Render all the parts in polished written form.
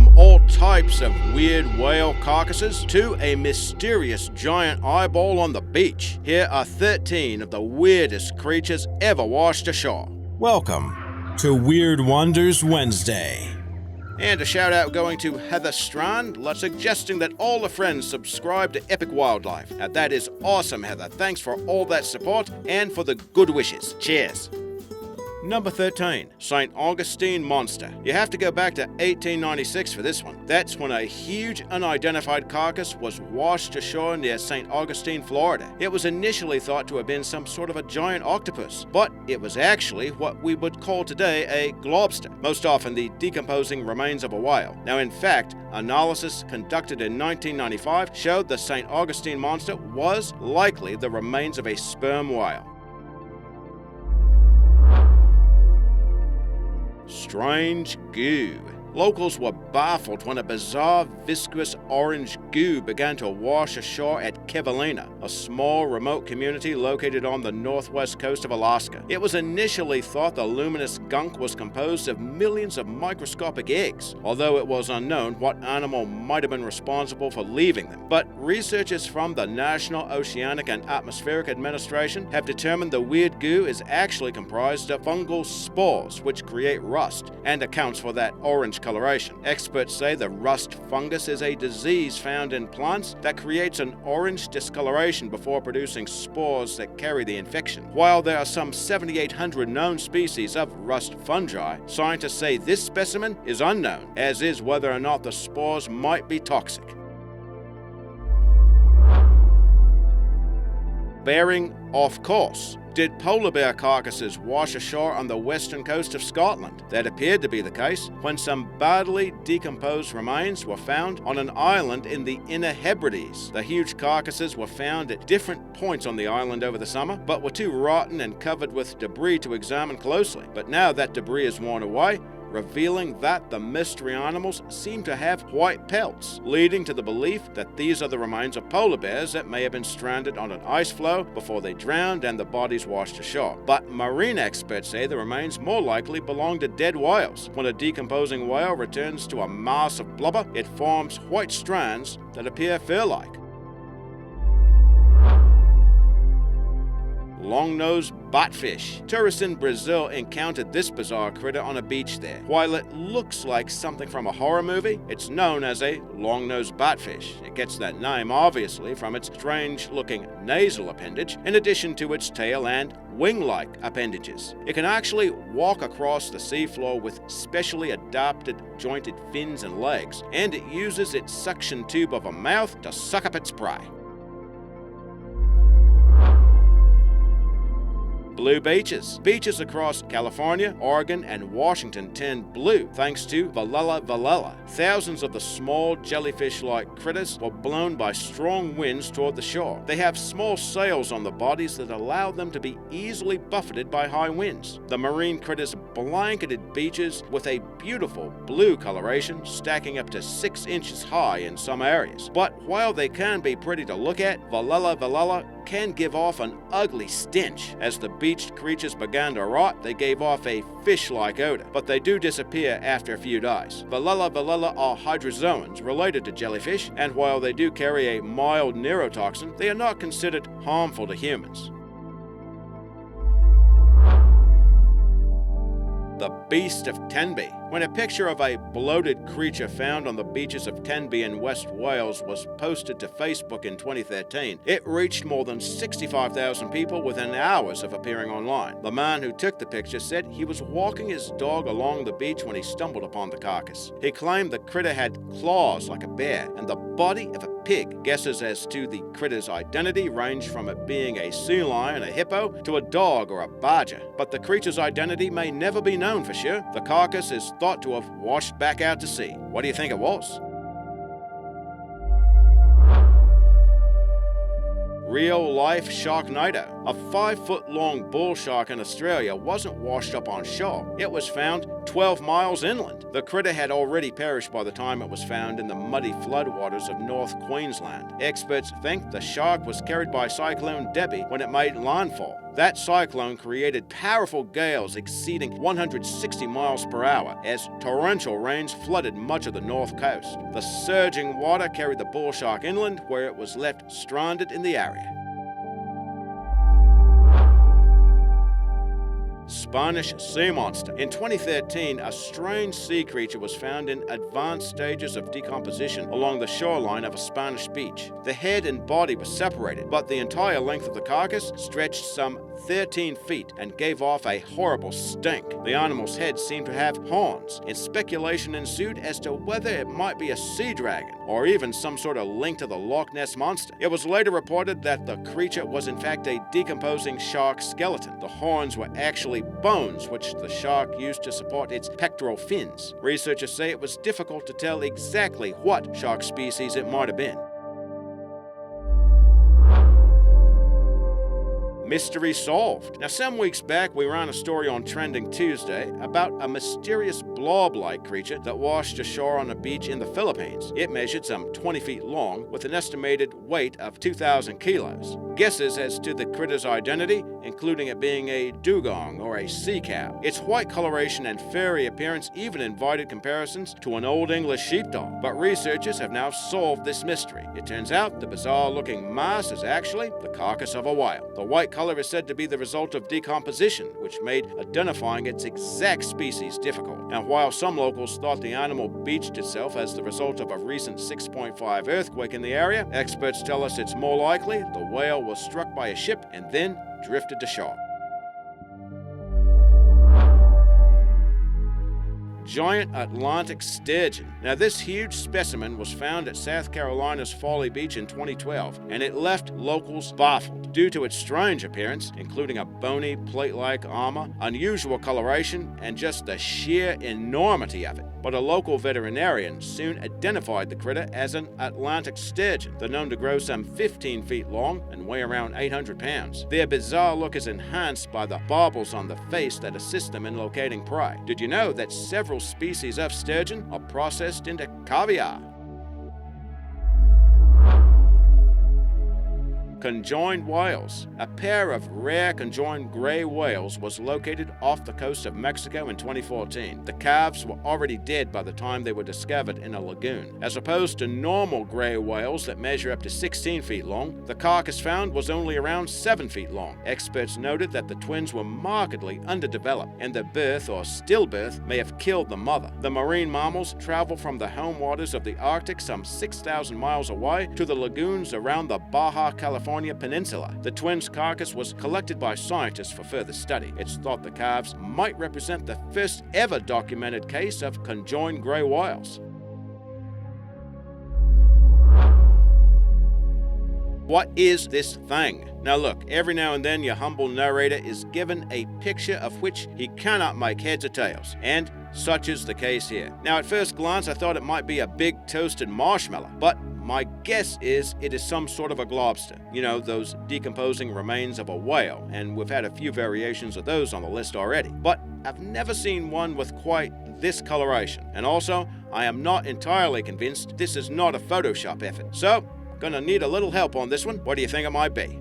From all types of weird whale carcasses to a mysterious giant eyeball on the beach, here are 13 of the weirdest creatures ever washed ashore. Welcome to Weird Wonders Wednesday. And a shout out going to Heather Strand, suggesting that all the friends subscribe to Epic Wildlife. Now that is awesome, Heather. Thanks for all that support and for the good wishes. Cheers. Number 13, St. Augustine Monster. You have to go back to 1896 for this one. That's when a huge unidentified carcass was washed ashore near St. Augustine, Florida. It was initially thought to have been some sort of a giant octopus, but it was actually what we would call today a globster, most often the decomposing remains of a whale. Now in fact, analysis conducted in 1995 showed the St. Augustine Monster was likely the remains of a sperm whale. Strange goo. Locals were baffled when a bizarre, viscous orange goo began to wash ashore at Kevalina, a small, remote community located on the northwest coast of Alaska. It was initially thought the luminous gunk was composed of millions of microscopic eggs, although it was unknown what animal might have been responsible for leaving them. But researchers from the National Oceanic and Atmospheric Administration have determined the weird goo is actually comprised of fungal spores, which create rust, and accounts for that orange coloration. Experts say the rust fungus is a disease found in plants that creates an orange discoloration before producing spores that carry the infection. While there are some 7,800 known species of rust fungi, scientists say this specimen is unknown, as is whether or not the spores might be toxic. Bearing off course. Did polar bear carcasses wash ashore on the western coast of Scotland? That appeared to be the case when some badly decomposed remains were found on an island in the Inner Hebrides. The huge carcasses were found at different points on the island over the summer, but were too rotten and covered with debris to examine closely. But now that debris is worn away, revealing that the mystery animals seem to have white pelts, leading to the belief that these are the remains of polar bears that may have been stranded on an ice floe before they drowned and the bodies washed ashore. But marine experts say the remains more likely belong to dead whales. When a decomposing whale returns to a mass of blubber, it forms white strands that appear fur-like. Longnosed Batfish. Tourists in Brazil encountered this bizarre critter on a beach there. While it looks like something from a horror movie, it's known as a long-nosed batfish. It gets that name obviously from its strange-looking nasal appendage, in addition to its tail and wing-like appendages. It can actually walk across the seafloor with specially adapted jointed fins and legs, and it uses its suction tube of a mouth to suck up its prey. Blue beaches. Beaches across California, Oregon, and Washington turn blue thanks to Valella valella. Thousands of the small jellyfish-like critters were blown by strong winds toward the shore. They have small sails on the bodies that allow them to be easily buffeted by high winds. The marine critters blanketed beaches with a beautiful blue coloration, stacking up to 6 inches high in some areas. But while they can be pretty to look at, Valella valella can give off an ugly stench. As the beached creatures began to rot, they gave off a fish-like odor, but they do disappear after a few days. Valella valella are hydrozoans related to jellyfish, and while they do carry a mild neurotoxin, they are not considered harmful to humans. The Beast of Tenby. When a picture of a bloated creature found on the beaches of Tenby in West Wales was posted to Facebook in 2013, it reached more than 65,000 people within hours of appearing online. The man who took the picture said he was walking his dog along the beach when he stumbled upon the carcass. He claimed the critter had claws like a bear and the body of a pig. Guesses as to the critter's identity range from it being a sea lion, a hippo, to a dog or a badger. But the creature's identity may never be known for sure. The carcass is thought to have washed back out to sea. What do you think it was? Real-life Sharknado. A 5-foot-long bull shark in Australia wasn't washed up on shore. It was found 12 miles inland. The critter had already perished by the time it was found in the muddy floodwaters of North Queensland. Experts think the shark was carried by Cyclone Debbie when it made landfall. That cyclone created powerful gales exceeding 160 miles per hour as torrential rains flooded much of the north coast. The surging water carried the bull shark inland, where it was left stranded in the area. Spanish sea monster. In 2013, a strange sea creature was found in advanced stages of decomposition along the shoreline of a Spanish beach. The head and body were separated, but the entire length of the carcass stretched some 13 feet and gave off a horrible stink. The animal's head seemed to have horns, and speculation ensued as to whether it might be a sea dragon or even some sort of link to the Loch Ness monster. It was later reported that the creature was in fact a decomposing shark skeleton. The horns were actually bones which the shark used to support its pectoral fins. Researchers say it was difficult to tell exactly what shark species it might have been. Mystery solved. Now, some weeks back, we ran a story on Trending Tuesday about a mysterious blob-like creature that washed ashore on a beach in the Philippines. It measured some 20 feet long with an estimated weight of 2,000 kilos. Guesses as to the critter's identity, including it being a dugong or a sea cow. Its white coloration and furry appearance even invited comparisons to an Old English sheepdog. But researchers have now solved this mystery. It turns out the bizarre-looking mass is actually the carcass of a whale. The white color is said to be the result of decomposition, which made identifying its exact species difficult. Now, while some locals thought the animal beached itself as the result of a recent 6.5 earthquake in the area, experts tell us it's more likely the whale was struck by a ship and then drifted to shore. Giant Atlantic sturgeon. Now, this huge specimen was found at South Carolina's Folly Beach in 2012, and it left locals baffled due to its strange appearance, including a bony, plate-like armor, unusual coloration, and just the sheer enormity of it. But a local veterinarian soon identified the critter as an Atlantic sturgeon. They're known to grow some 15 feet long and weigh around 800 pounds. Their bizarre look is enhanced by the barbels on the face that assist them in locating prey. Did you know that several species of sturgeon are processed into caviar? Conjoined whales. A pair of rare conjoined gray whales was located off the coast of Mexico in 2014. The calves were already dead by the time they were discovered in a lagoon. As opposed to normal gray whales that measure up to 16 feet long, the carcass found was only around 7 feet long. Experts noted that the twins were markedly underdeveloped, and their birth or stillbirth may have killed the mother. The marine mammals travel from the home waters of the Arctic some 6,000 miles away to the lagoons around the Baja California Peninsula. The twins' carcass was collected by scientists for further study. It's thought the calves might represent the first ever documented case of conjoined gray whales. What is this thing? Now look, every now and then your humble narrator is given a picture of which he cannot make heads or tails, and such is the case here. Now at first glance I thought it might be a big toasted marshmallow, but my guess is it is some sort of a globster. You know, those decomposing remains of a whale, and we've had a few variations of those on the list already. But I've never seen one with quite this coloration. And also, I am not entirely convinced this is not a Photoshop effort. So, gonna need a little help on this one. What do you think it might be?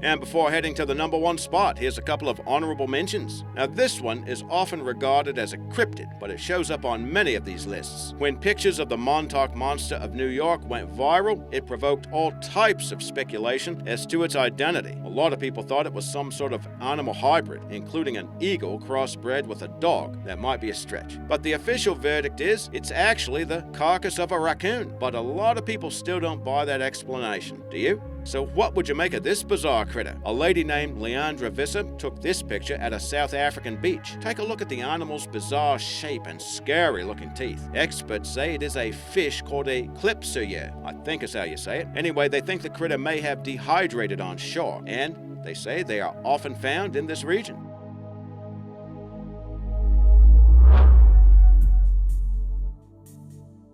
And before heading to the number one spot, here's a couple of honorable mentions. Now this one is often regarded as a cryptid, but it shows up on many of these lists. When pictures of the Montauk Monster of New York went viral, it provoked all types of speculation as to its identity. A lot of people thought it was some sort of animal hybrid, including an eagle crossbred with a dog. That might be a stretch. But the official verdict is it's actually the carcass of a raccoon. But a lot of people still don't buy that explanation. Do you? So what would you make of this bizarre critter? A lady named Leandra Visser took this picture at a South African beach. Take a look at the animal's bizarre shape and scary looking teeth. Experts say it is a fish called a clipsure, I think is how you say it. Anyway, they think the critter may have dehydrated on shore, and they say they are often found in this region.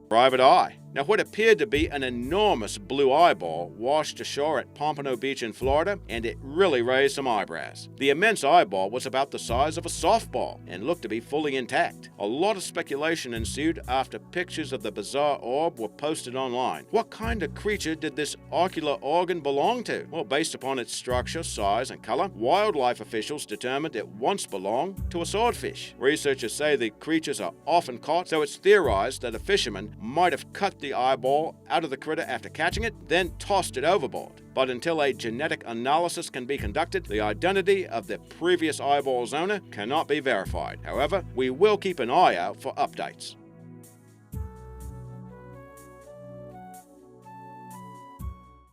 Private eye. Now, what appeared to be an enormous blue eyeball washed ashore at Pompano Beach in Florida, and it really raised some eyebrows. The immense eyeball was about the size of a softball and looked to be fully intact. A lot of speculation ensued after pictures of the bizarre orb were posted online. What kind of creature did this ocular organ belong to? Well, based upon its structure, size, and color, wildlife officials determined it once belonged to a swordfish. Researchers say the creatures are often caught, so it's theorized that a fisherman might have cut the eyeball out of the critter after catching it, then tossed it overboard. But until a genetic analysis can be conducted, the identity of the previous eyeball's owner cannot be verified. However, we will keep an eye out for updates.